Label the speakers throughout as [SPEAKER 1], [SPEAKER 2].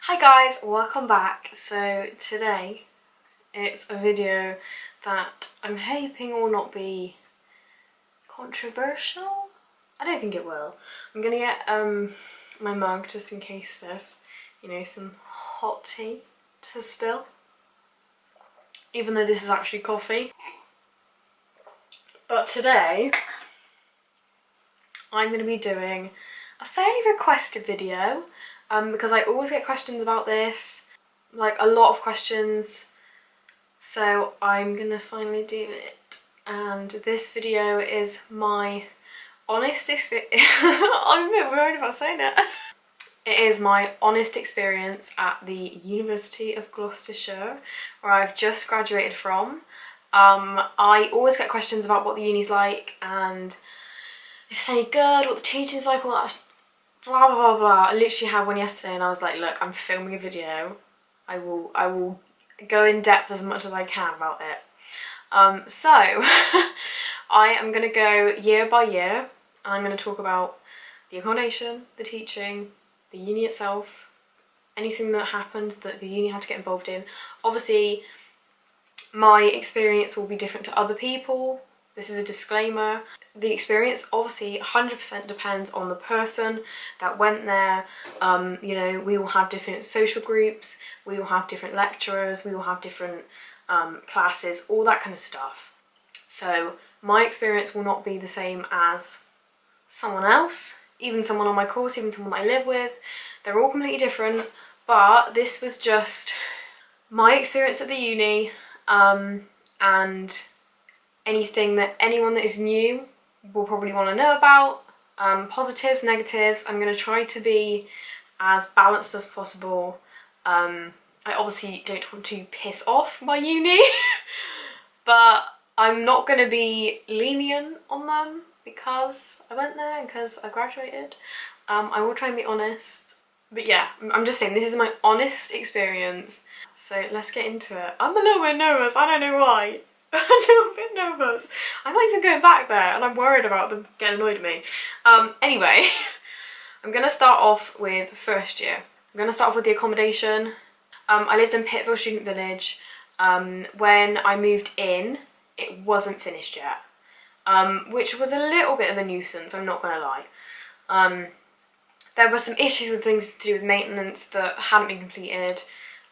[SPEAKER 1] Hi guys, welcome back. So today it's a video that I'm hoping will not be controversial. I don't think it will. I'm gonna get my mug just in case there's, you know, some hot tea to spill. Even though this is actually coffee. But today I'm gonna be doing a fairly requested video. Because I always get questions about this, like a lot of questions, so I'm gonna finally do it. And this video is my honest experience. I'm a bit worried about saying it. It is my honest experience at the University of Gloucestershire, where I've just graduated from. I always get questions about what the uni's like and if it's any good, what the teaching's like, all that blah blah blah blah. I literally had one yesterday and I was like, look, I'm filming a video. I will go in depth as much as I can about it. So I am going to go year by year and I'm going to talk about the accommodation, the teaching, the uni itself, anything that happened that the uni had to get involved in. Obviously my experience will be different to other people. This is a disclaimer. The experience obviously 100% depends on the person that went there. You know, we will have different social groups, we will have different lecturers, we will have different classes, all that kind of stuff. So my experience will not be the same as someone else, even someone on my course, even someone I live with. They're all completely different, but this was just my experience at the uni, and anything that anyone that is new will probably want to know about. Positives, negatives. I'm going to try to be as balanced as possible. I obviously don't want to piss off my uni, but I'm not going to be lenient on them because I went there and because I graduated. I will try and be honest. But yeah, I'm just saying this is my honest experience. So let's get into it. I'm a little bit nervous, I don't know why. A little bit nervous. I'm not even going back there and I'm worried about them getting annoyed at me. Anyway, I'm going to start off with first year. I'm going to start off with the accommodation. I lived in Pittville Student Village. When I moved in, it wasn't finished yet, which was a little bit of a nuisance, I'm not going to lie. There were some issues with things to do with maintenance that hadn't been completed,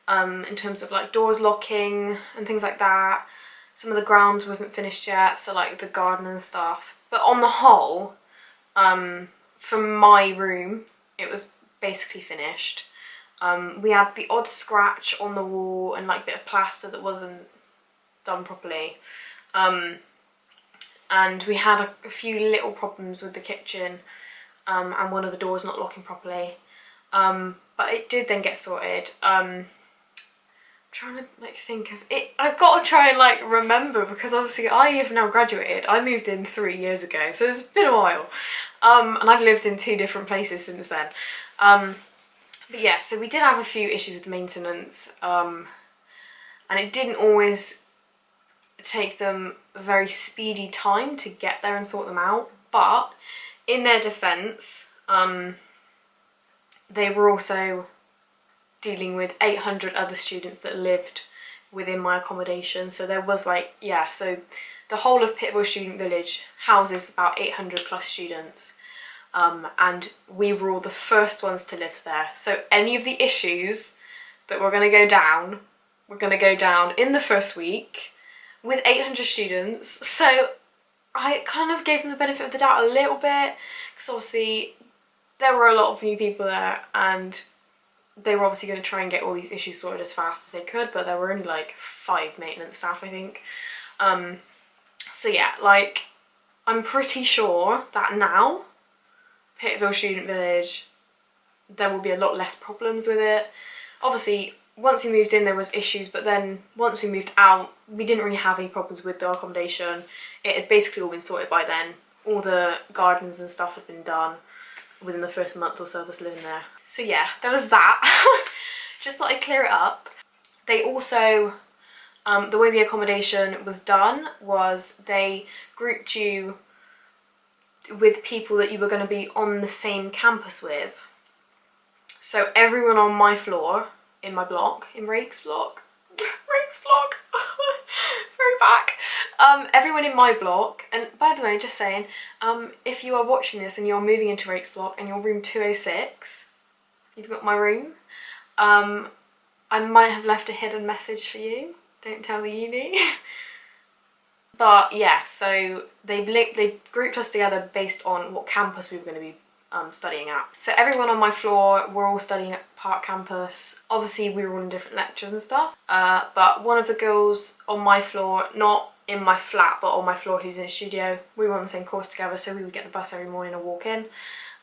[SPEAKER 1] in terms of like doors locking and things like that. Some of the grounds wasn't finished yet, so like the garden and stuff. But on the whole, from my room, it was basically finished. We had the odd scratch on the wall and like a bit of plaster that wasn't done properly. And we had a few little problems with the kitchen, and one of the doors not locking properly. But it did then get sorted. Trying to like think of it. I've got to try and like remember because obviously I have now graduated. I moved in 3 years ago, so it's been a while. And I've lived in 2 different places since then. But yeah, so we did have a few issues with maintenance, and it didn't always take them a very speedy time to get there and sort them out. But in their defence, they were also dealing with 800 other students that lived within my accommodation. So there was like, yeah, so the whole of Pittville Student Village houses about 800 plus students, and we were all the first ones to live there. So any of the issues that were going to go down in the first week with 800 students. So I kind of gave them the benefit of the doubt a little bit because obviously there were a lot of new people there and they were obviously going to try and get all these issues sorted as fast as they could, but there were only like 5 maintenance staff, I think. So yeah, like, I'm pretty sure that now, Pittville Student Village, there will be a lot less problems with it. Obviously, once we moved in there was issues, but then once we moved out, we didn't really have any problems with the accommodation. It had basically all been sorted by then. All the gardens and stuff had been done within the first month or so of us living there. So yeah, there was that. Just thought I'd clear it up. They also, the way the accommodation was done was they grouped you with people that you were going to be on the same campus with. So everyone on my floor, in my block, in Rake's block, Rake's block, very back, everyone in my block, and by the way, just saying, if you are watching this and you're moving into Rake's block and you're room 206, you've got my room, I might have left a hidden message for you, don't tell the uni. But yeah, so they grouped us together based on what campus we were going to be studying at. So everyone on my floor, we're all studying at Park campus. Obviously we were all in different lectures and stuff, but one of the girls on my floor, not in my flat but on my floor who's in a studio, we were on the same course together, so we would get the bus every morning and walk in.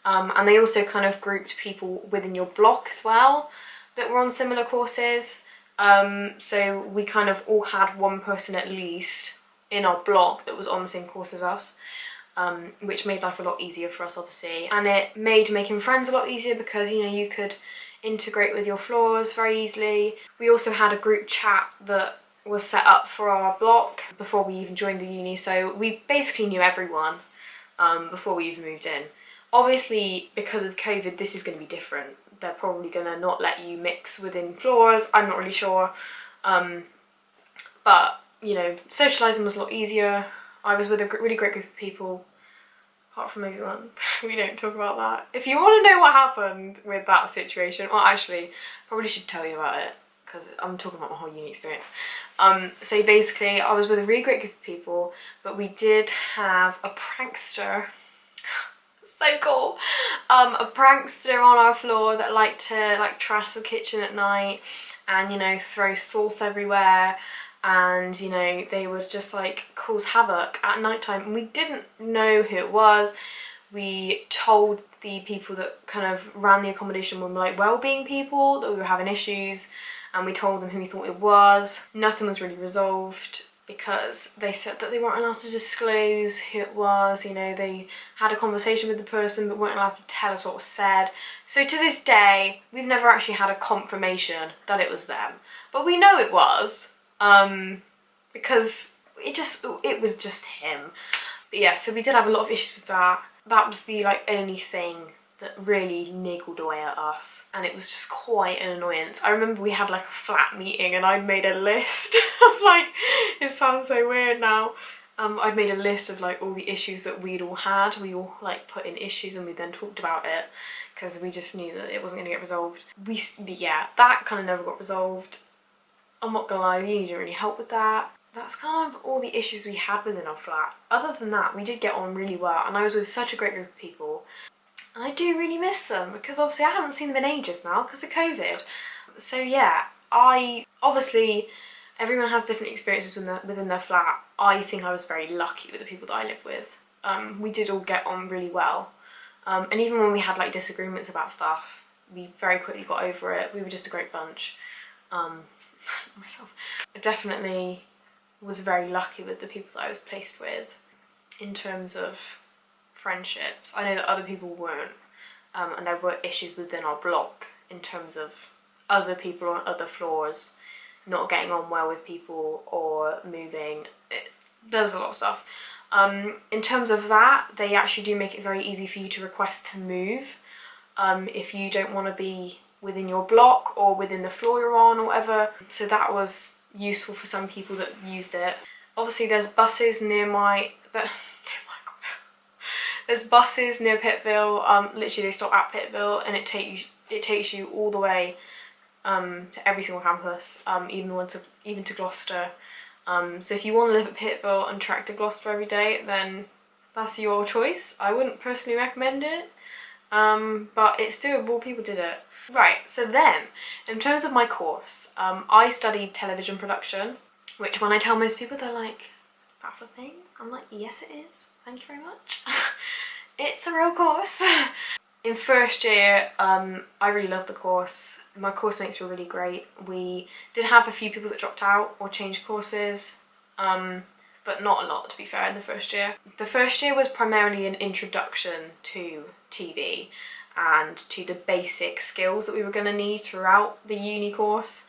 [SPEAKER 1] And they also kind of grouped people within your block as well that were on similar courses. So we kind of all had one person at least in our block that was on the same course as us, which made life a lot easier for us obviously, and it made making friends a lot easier because, you know, you could integrate with your floors very easily. We also had a group chat that was set up for our block before we even joined the uni, so we basically knew everyone before we even moved in. Obviously because of COVID this is going to be different. They're probably going to not let you mix within floors, I'm not really sure, but you know, socialising was a lot easier. I was with a really great group of people, apart from maybe one. We don't talk about that. If you want to know what happened with that situation, well actually, probably should tell you about it because I'm talking about my whole uni experience. So basically, I was with a really great group of people, but we did have a prankster. So cool. A prankster on our floor that liked to like trash the kitchen at night and, you know, throw sauce everywhere. And you know, they would just like cause havoc at night time, and we didn't know who it was. We told the people that kind of ran the accommodation were like well-being people that we were having issues, and we told them who we thought it was. Nothing was really resolved because they said that they weren't allowed to disclose who it was. You know, they had a conversation with the person but weren't allowed to tell us what was said. So to this day we've never actually had a confirmation that it was them, but we know it was. Because it was just him. But yeah, so we did have a lot of issues with that. That was the like only thing that really niggled away at us, and it was just quite an annoyance. I remember we had like a flat meeting and I'd made a list of like, it sounds so weird now, I'd made a list of like all the issues that we'd all had. We all like put in issues and we then talked about it because we just knew that it wasn't going to get resolved. Yeah, that kind of never got resolved. I'm not gonna lie, you didn't really help with that. That's kind of all the issues we had within our flat. Other than that, we did get on really well, and I was with such a great group of people. And I do really miss them because obviously I haven't seen them in ages now because of COVID. So yeah, obviously everyone has different experiences within their flat. I think I was very lucky with the people that I live with. We did all get on really well. And even when we had like disagreements about stuff, we very quickly got over it. We were just a great bunch. Myself. I definitely was very lucky with the people that I was placed with in terms of friendships. I know that other people weren't, and there were issues within our block in terms of other people on other floors not getting on well with people or moving. There was a lot of stuff. In terms of that, they actually do make it very easy for you to request to move if you don't want to be within your block or within the floor you're on or whatever. So that was useful for some people that used it. Obviously there's buses near there's buses near Pittville. Literally they stop at Pittville and it takes you all the way to every single campus, even to Gloucester. So if you want to live at Pittville and trek to Gloucester every day, then that's your choice. I wouldn't personally recommend it, but it's doable. People did it. Right, so then, in terms of my course, I studied television production, which when I tell most people, they're like, that's a thing? I'm like, yes it is, thank you very much. It's a real course. In first year, I really loved the course. My course mates were really great. We did have a few people that dropped out or changed courses, but not a lot, to be fair, in the first year. The first year was primarily an introduction to TV and to the basic skills that we were going to need throughout the uni course.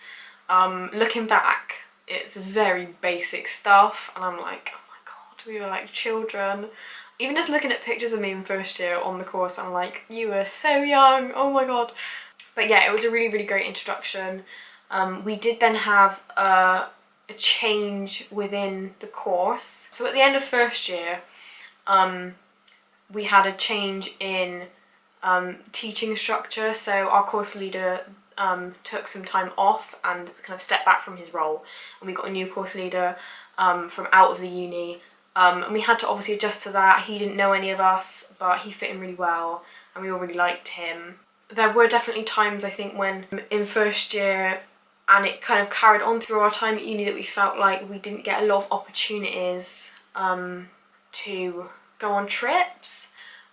[SPEAKER 1] Looking back, it's very basic stuff and I'm like, oh my god, we were like children. Even just looking at pictures of me in first year on the course, I'm like, you were so young, oh my god. But yeah, it was a really, really great introduction. We did then have a change within the course. So at the end of first year, we had a change in teaching structure. So our course leader took some time off and kind of stepped back from his role, and we got a new course leader from out of the uni, and we had to obviously adjust to that. He didn't know any of us, but he fit in really well and we all really liked him. There were definitely times, I think, when in first year, and it kind of carried on through our time at uni, that we felt like we didn't get a lot of opportunities to go on trips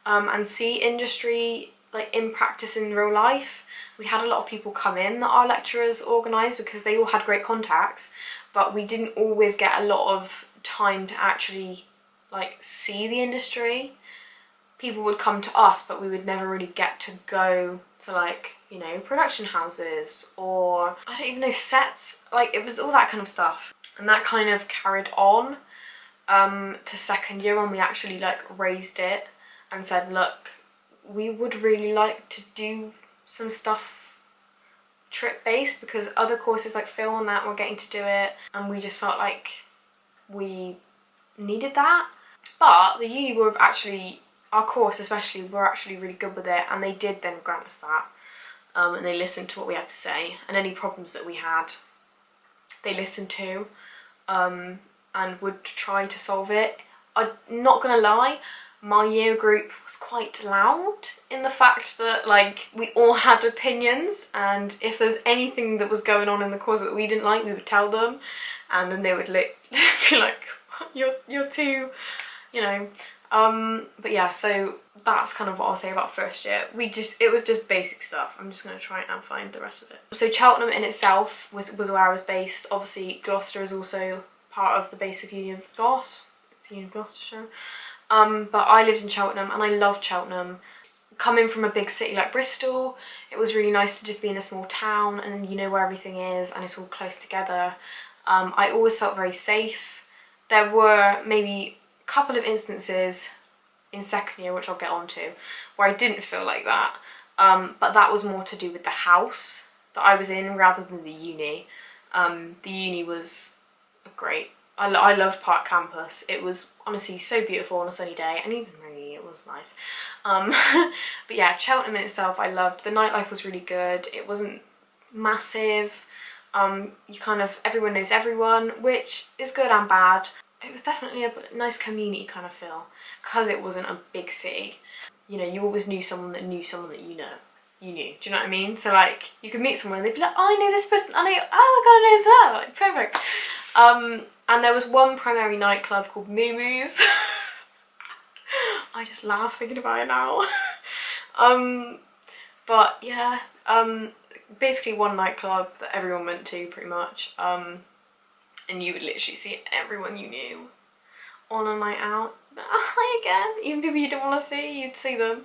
[SPEAKER 1] and see industry like in practice in real life. We had a lot of people come in that our lecturers organised because they all had great contacts, but we didn't always get a lot of time to actually like see the industry. People would come to us, but we would never really get to go to, like, you know, production houses, or I don't even know, sets. Like, it was all that kind of stuff. And that kind of carried on to second year, when we actually like raised it and said, look, we would really like to do some stuff trip based, because other courses like Phil and that were getting to do it, and we just felt like we needed that. But the uni were actually, our course especially, were actually really good with it, and they did then grant us that, and they listened to what we had to say, and any problems that we had they listened to, and would try to solve it. I'm not gonna lie, my year group was quite loud in the fact that like we all had opinions, and if there's anything that was going on in the course that we didn't like, we would tell them, and then they would be like, you're too, you know. But yeah, so that's kind of what I'll say about first year. It was just basic stuff. I'm just going to try and find the rest of it. So Cheltenham in itself was where I was based. Obviously Gloucester is also part of the base of Uni of Gloucester. It's Uni of Gloucestershire. But I lived in Cheltenham and I loved Cheltenham. Coming from a big city like Bristol, it was really nice to just be in a small town and you know where everything is and it's all close together. I always felt very safe. There were maybe couple of instances in second year, which I'll get onto, where I didn't feel like that, but that was more to do with the house that I was in rather than the uni. The uni was great. I loved Park Campus. It was honestly so beautiful on a sunny day, and even rainy, it was nice. But yeah, Cheltenham in itself I loved. The nightlife was really good. It wasn't massive. You kind of, everyone knows everyone, which is good and bad. It was definitely a nice community kind of feel, because it wasn't a big city. You know, you always knew someone that knew someone that you knew. Do you know what I mean? So like, you could meet someone and they'd be like, oh, I know this person, I know, oh my god, I know as well, like, perfect. And there was one primary nightclub called Moo Moo's. I just laugh thinking about it now. But yeah, basically one nightclub that everyone went to pretty much. And you would literally see everyone you knew on a night out. Hi again. Even people you didn't want to see, you'd see them.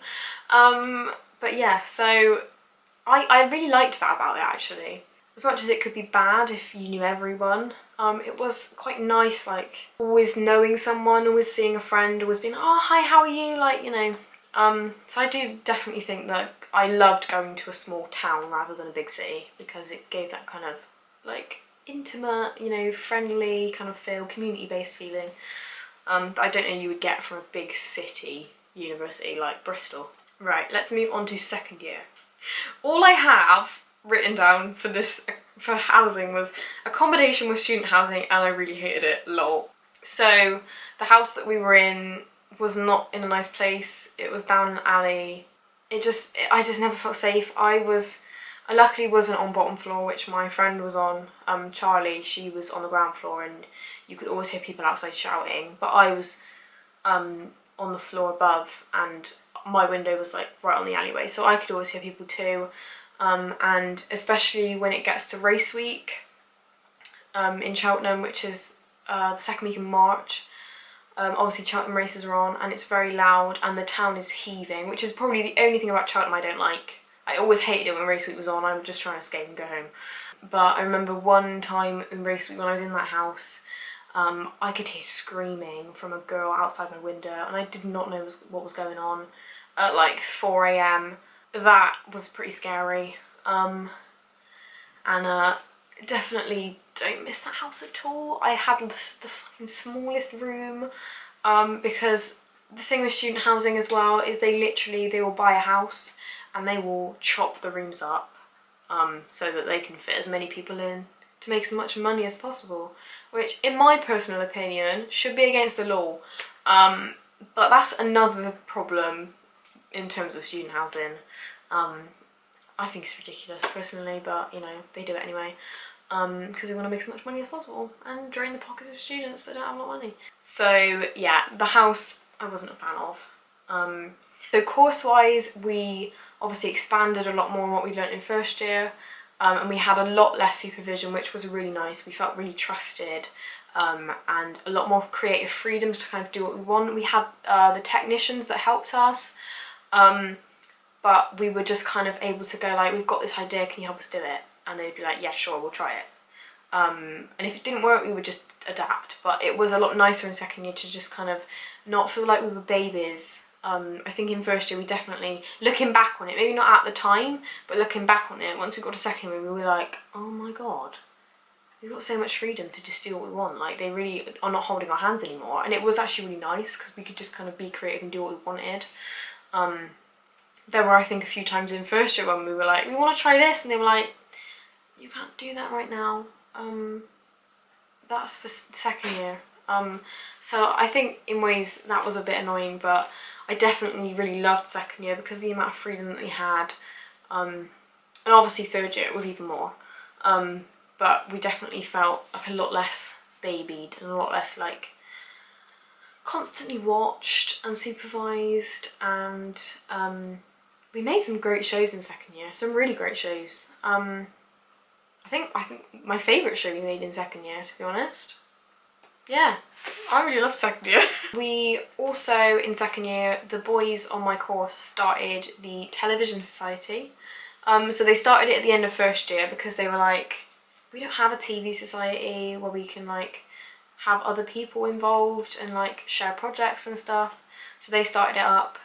[SPEAKER 1] But yeah, so I really liked that about it actually. As much as it could be bad if you knew everyone, it was quite nice, like always knowing someone, always seeing a friend, always being, oh hi, how are you? Like, you know. So I do definitely think that I loved going to a small town rather than a big city, because it gave that kind of like intimate, you know, friendly kind of feel, community-based feeling that I don't know you would get from a big city university like Bristol. Right, let's move on to second year. All I have written down for housing was accommodation with student housing, and I really hated it, lol. So the house that we were in was not in a nice place. It was down an alley. I just never felt safe. I luckily wasn't on bottom floor, which my friend was on, Charlie. She was on the ground floor and you could always hear people outside shouting, but I was on the floor above and my window was like right on the alleyway, so I could always hear people too. And especially when it gets to race week in Cheltenham, which is the second week in March, obviously Cheltenham races are on and it's very loud and the town is heaving, which is probably the only thing about Cheltenham I don't like. I always hated it when race week was on. I was just trying to escape and go home. But I remember one time in race week when I was in that house, I could hear screaming from a girl outside my window and I did not know what was going on at like 4 AM. That was pretty scary. And definitely don't miss that house at all. I had the fucking smallest room, because the thing with student housing as well is they will buy a house and they will chop the rooms up so that they can fit as many people in to make as much money as possible, which in my personal opinion should be against the law. But that's another problem in terms of student housing. I think it's ridiculous personally, but you know, they do it anyway because they want to make as much money as possible and drain the pockets of students that don't have a lot of money. So yeah, the house I wasn't a fan of. So course-wise, we obviously expanded a lot more on what we learnt in first year, and we had a lot less supervision, which was really nice. We felt really trusted, and a lot more creative freedom to kind of do what we want. We had the technicians that helped us, but we were just kind of able to go like, we've got this idea, can you help us do it? And they'd be like, yeah, sure, we'll try it. And if it didn't work, we would just adapt. But it was a lot nicer in second year to just kind of not feel like we were babies. I think in first year we definitely, looking back on it, maybe not at the time, but looking back on it, once we got to second year, we were like, oh my god, we've got so much freedom to just do what we want. Like, they really are not holding our hands anymore. And it was actually really nice because we could just kind of be creative and do what we wanted. There were, I think, a few times in first year when we were like, we want to try this, and they were like, you can't do that right now. That's for second year. So I think in ways that was a bit annoying, but I definitely really loved second year because of the amount of freedom that we had. And obviously third year it was even more. But we definitely felt like a lot less babied and a lot less like constantly watched and supervised, and we made some great shows in second year, some really great shows. I think my favourite show we made in second year, to be honest. Yeah, I really loved second year. We also, in second year, the boys on my course started the Television Society. So they started it at the end of first year because they were like, we don't have a TV society where we can like have other people involved and like share projects and stuff. So they started it up,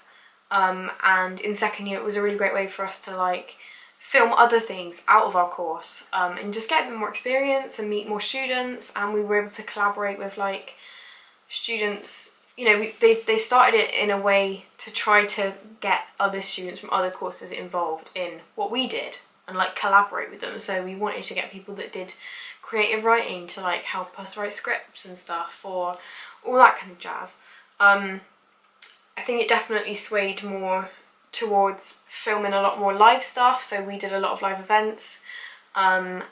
[SPEAKER 1] and in second year it was a really great way for us to like film other things out of our course, and just get a bit more experience and meet more students. And we were able to collaborate with like students, you know, they started it in a way to try to get other students from other courses involved in what we did and like collaborate with them. So we wanted to get people that did creative writing to like help us write scripts and stuff, or all that kind of jazz. I think it definitely swayed more towards filming a lot more live stuff, so we did a lot of live events, and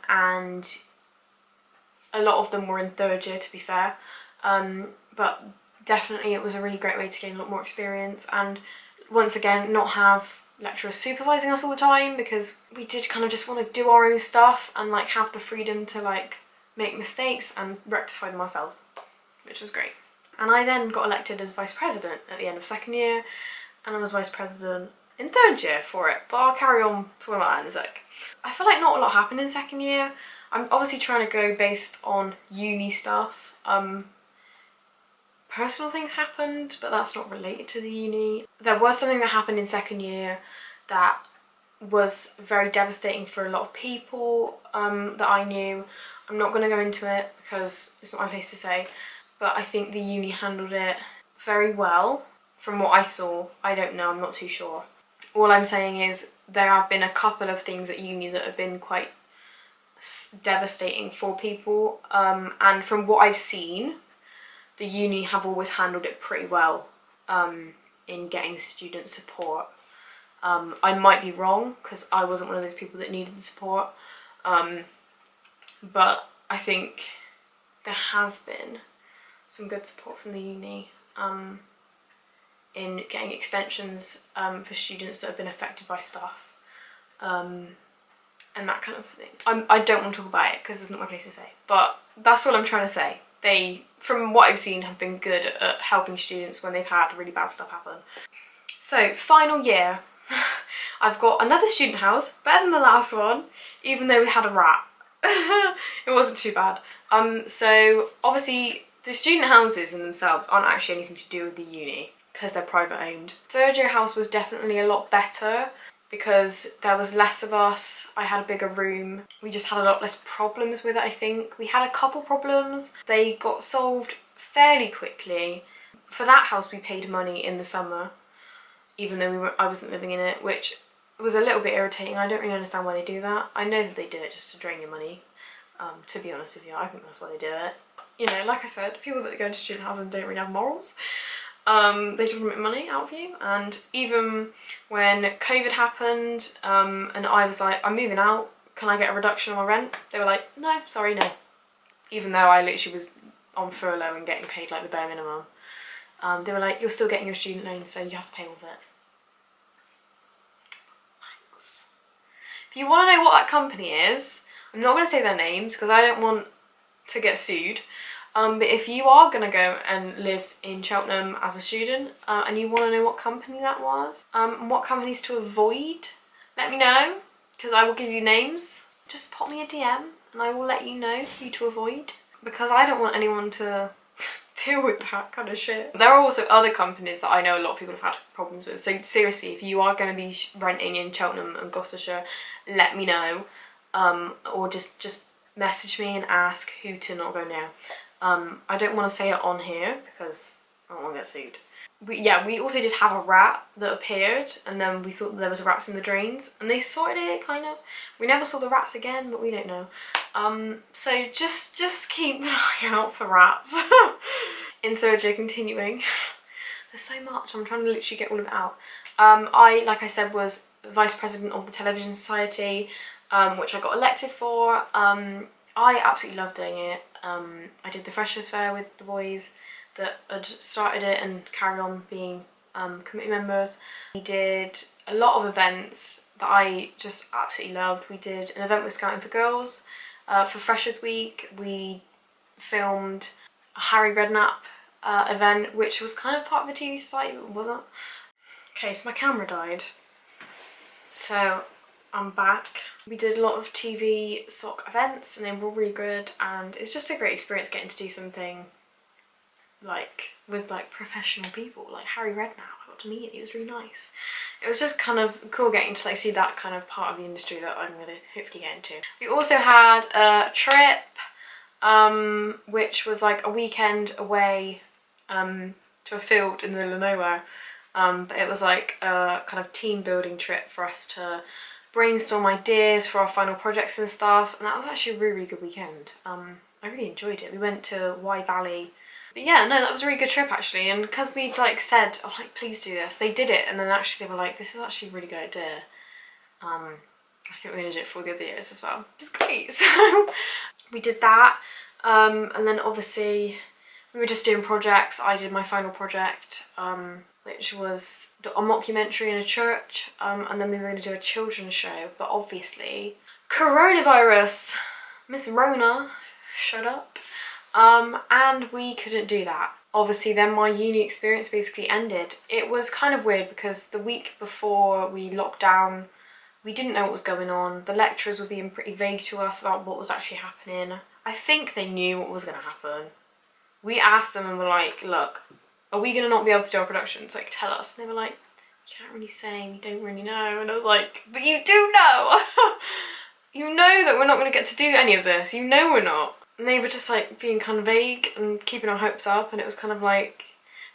[SPEAKER 1] a lot of them were in third year, to be fair, but definitely it was a really great way to gain a lot more experience, and once again not have lecturers supervising us all the time, because we did kind of just want to do our own stuff and like have the freedom to like make mistakes and rectify them ourselves, which was great. And I then got elected as vice president at the end of second year, and I was vice president in third year for it, but I'll carry on talking about that in a sec. I feel like not a lot happened in second year. I'm obviously trying to go based on uni stuff. Personal things happened, but that's not related to the uni. There was something that happened in second year that was very devastating for a lot of people that I knew. I'm not going to go into it because it's not my place to say, but I think the uni handled it very well. From what I saw, I don't know, I'm not too sure. All I'm saying is there have been a couple of things at uni that have been quite devastating for people, and from what I've seen, the uni have always handled it pretty well in getting student support. I might be wrong because I wasn't one of those people that needed the support, but I think there has been some good support from the uni in getting extensions for students that have been affected by stuff, and that kind of thing. I don't want to talk about it because it's not my place to say, but that's all I'm trying to say. They, from what I've seen, have been good at helping students when they've had really bad stuff happen. So, final year. I've got another student house, better than the last one, even though we had a rat. It wasn't too bad. So, obviously, the student houses in themselves aren't actually anything to do with the uni because they're private owned. Third year house was definitely a lot better because there was less of us. I had a bigger room. We just had a lot less problems with it, I think. We had a couple problems. They got solved fairly quickly. For that house we paid money in the summer, even though I wasn't living in it, which was a little bit irritating. I don't really understand why they do that. I know that they do it just to drain your money, to be honest with you. I think that's why they do it. You know, like I said, people that go into student housing don't really have morals. They just want to make money out of you. And even when COVID happened, and I was like, I'm moving out, can I get a reduction on my rent? They were like, no, sorry, no. Even though I literally was on furlough and getting paid like the bare minimum. They were like, you're still getting your student loan, so you have to pay all of it. Thanks. If you want to know what that company is, I'm not going to say their names because I don't want to get sued. But if you are going to go and live in Cheltenham as a student, and you want to know what company that was, and what companies to avoid, let me know, because I will give you names. Just pop me a DM and I will let you know who to avoid, because I don't want anyone to deal with that kind of shit. There are also other companies that I know a lot of people have had problems with. So seriously, if you are going to be renting in Cheltenham and Gloucestershire, let me know, or just message me and ask who to not go near. I don't want to say it on here because I don't want to get sued. We also did have a rat that appeared, and then we thought there was rats in the drains, and they sorted it, kind of. We never saw the rats again, but we don't know. So just keep an eye out for rats. In third year, continuing. There's so much, I'm trying to literally get all of it out. I, like I said, was vice president of the Television Society, which I got elected for. I absolutely loved doing it. I did the Freshers' Fair with the boys that had started it and carried on being committee members. We did a lot of events that I just absolutely loved. We did an event with Scouting for Girls. For Freshers' Week, we filmed a Harry Redknapp event, which was kind of part of the TV Society, but wasn't. Okay, so my camera died. So I'm back. We did a lot of TV sock events and they were really good, and it's just a great experience getting to do something like with like professional people, like Harry Redknapp. I got to meet him, he was really nice. It was just kind of cool getting to like see that kind of part of the industry that I'm going to hopefully get into. We also had a trip, which was like a weekend away to a field in the middle of nowhere. But it was like a kind of team building trip for us to brainstorm ideas for our final projects and stuff, and that was actually a really, really good weekend. I really enjoyed it. We went to Wye Valley. But yeah, no, that was a really good trip actually, and because we'd like said, oh, like, please do this, they did it, and then actually they were like, this is actually a really good idea. I think we're gonna do it for the other years as well, which is great. So we did that, and then obviously we were just doing projects. I did my final project, which was a mockumentary in a church, and then we were going to do a children's show, but obviously coronavirus, Miss Rona showed up, and we couldn't do that. Obviously then my uni experience basically ended. It was kind of weird because the week before we locked down, we didn't know what was going on. The lecturers were being pretty vague to us about what was actually happening. I think they knew what was going to happen. We asked them and were like, look, are we going to not be able to do our productions? Like, tell us. And they were like, you can't really say, we don't really know. And I was like, but you do know! You know that we're not going to get to do any of this. You know we're not. And they were just like being kind of vague and keeping our hopes up, and it was kind of like,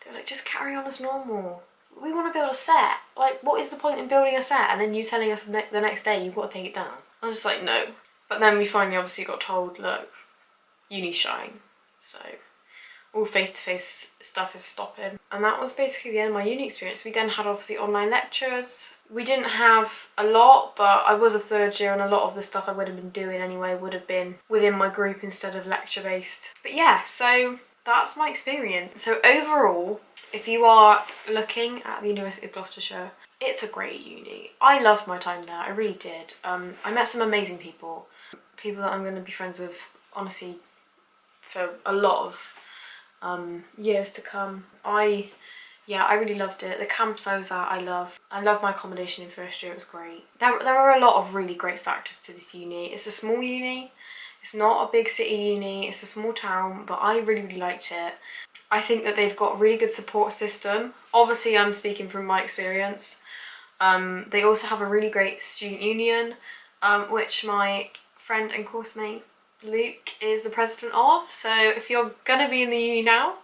[SPEAKER 1] they were like, just carry on as normal. We want to build a set. Like, what is the point in building a set and then you telling us the next day you've got to take it down? I was just like, no. But then we finally obviously got told, look, uni's shutting. So all face-to-face stuff is stopping. And that was basically the end of my uni experience. We then had obviously online lectures. We didn't have a lot, but I was a third year and a lot of the stuff I would have been doing anyway would have been within my group instead of lecture-based. But yeah, so that's my experience. So overall, if you are looking at the University of Gloucestershire, it's a great uni. I loved my time there, I really did. I met some amazing people. People that I'm going to be friends with, honestly, for a lot of years to come. I really loved it. The campus I was at, I loved my accommodation in first year, it was great. There were a lot of really great factors to this uni. It's a small uni, it's not a big city uni, it's a small town, but I really, really liked it. I think that they've got a really good support system. Obviously I'm speaking from my experience. They also have a really great student union, which my friend and course mate Luke is the president of. So if you're gonna be in the uni now,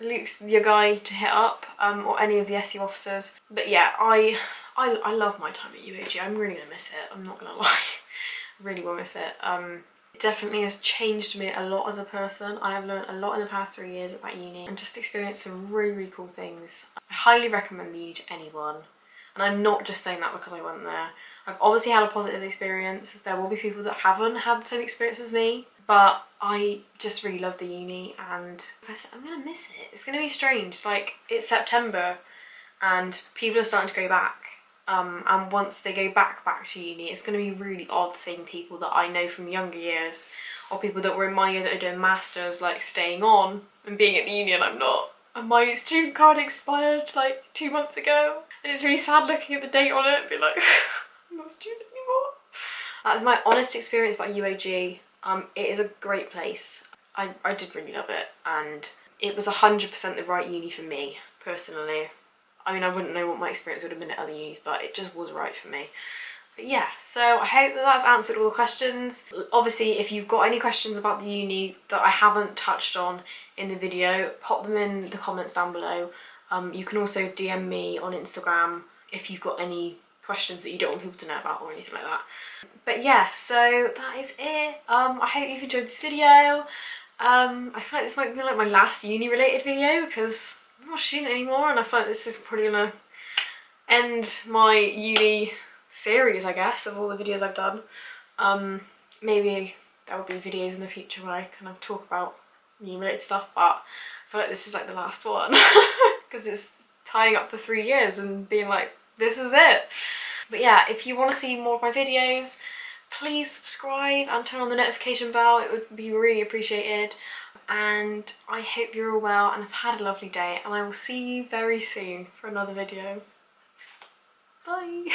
[SPEAKER 1] Luke's your guy to hit up, or any of the SU officers. But yeah, I love my time at UAG. I'm really gonna miss it, I'm not gonna lie. Really will miss it. It definitely has changed me a lot as a person. I have learned a lot in the past 3 years about uni and just experienced some really, really cool things. I highly recommend uni to anyone. And I'm not just saying that because I went there. I've obviously had a positive experience. There will be people that haven't had the same experience as me, but I just really love the uni, and like I said, I'm gonna miss it. It's gonna be strange. Like, it's September and people are starting to go back. And once they go back to uni, it's going to be really odd seeing people that I know from younger years, or people that were in my year that are doing masters, like staying on and being at the uni and I'm not. And my student card expired like 2 months ago, and it's really sad looking at the date on it and be like, I'm not a student anymore. That's my honest experience about UAG. It is a great place. I did really love it, and it was 100% the right uni for me, personally. I mean, I wouldn't know what my experience would have been at other unis, but it just was right for me. But yeah, so I hope that that's answered all the questions. Obviously, if you've got any questions about the uni that I haven't touched on in the video, pop them in the comments down below. You can also DM me on Instagram if you've got any questions that you don't want people to know about or anything like that. But yeah, so that is it. I hope you've enjoyed this video. I feel like this might be like my last uni related video because I'm not shooting anymore, and I feel like this is probably gonna end my uni series, I guess, of all the videos I've done. Maybe there will be videos in the future where I kind of talk about uni related stuff, but I feel like this is like the last one because it's tying up the 3 years and being like, this is it. But yeah, if you want to see more of my videos, please subscribe and turn on the notification bell. It would be really appreciated. And I hope you're all well and have had a lovely day, and I will see you very soon for another video. Bye!